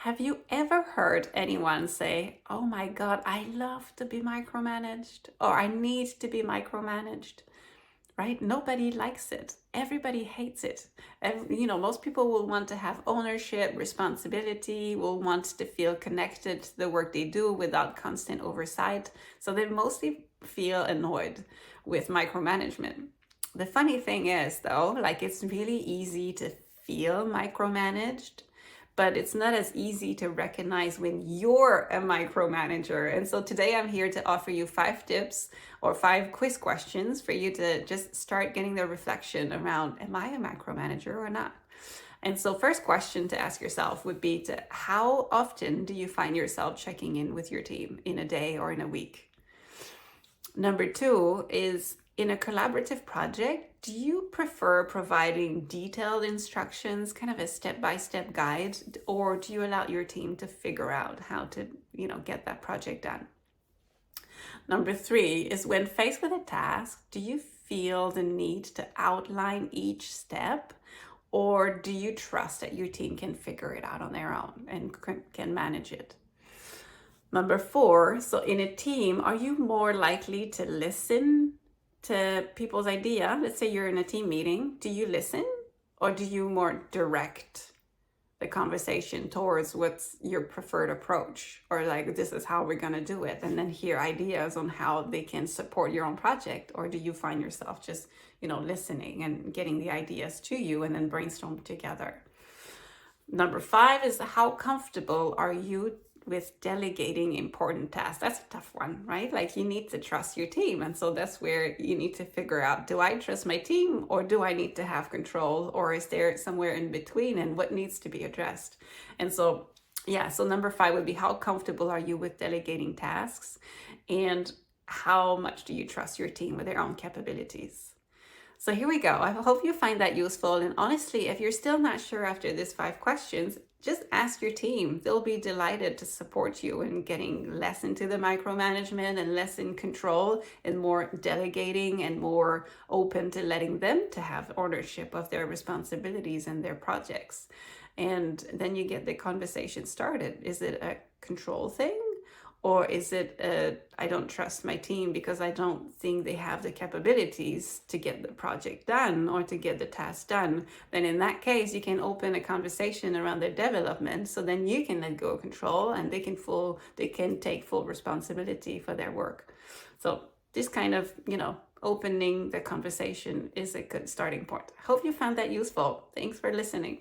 Have you ever heard anyone say, "Oh my God, I love to be micromanaged," or "I need to be micromanaged," right? Nobody likes it. Everybody hates it. Most people will want to have ownership, responsibility, will want to feel connected to the work they do without constant oversight. So they mostly feel annoyed with micromanagement. The funny thing is, though, like it's really easy to feel micromanaged, but it's not as easy to recognize when you're a micromanager. And so today I'm here to offer you 5 tips or 5 quiz questions for you to just start getting the reflection around, am I a micromanager or not? And so first question to ask yourself would be to how often do you find yourself checking in with your team in a day or in a week? Number 2 is, in a collaborative project, do you prefer providing detailed instructions, kind of a step-by-step guide, or do you allow your team to figure out how to, get that project done? Number 3 is, when faced with a task, do you feel the need to outline each step, or do you trust that your team can figure it out on their own and can manage it? Number 4, so in a team, are you more likely to listen to people's idea? Let's say you're in a team meeting. Do you listen, or do you more direct the conversation towards what's your preferred approach, or like, this is how we're going to do it, and then hear ideas on how they can support your own project? Or do you find yourself just, listening and getting the ideas to you and then brainstorm together? Number 5 is, how comfortable are you with delegating important tasks? That's a tough one, right? Like, you need to trust your team. And so that's where you need to figure out, do I trust my team, or do I need to have control, or is there somewhere in between, and what needs to be addressed? And so, so number 5 would be, how comfortable are you with delegating tasks, and how much do you trust your team with their own capabilities? So here we go. I hope you find that useful. And honestly, if you're still not sure after these 5 questions, just ask your team. They'll be delighted to support you in getting less into the micromanagement and less in control, and more delegating and more open to letting them to have ownership of their responsibilities and their projects. And then you get the conversation started. Is it a control thing? Or is it, I don't trust my team because I don't think they have the capabilities to get the project done or to get the task done? Then in that case, you can open a conversation around their development. So then you can let go of control, and they can take full responsibility for their work. So this kind of, opening the conversation is a good starting point. I hope you found that useful. Thanks for listening.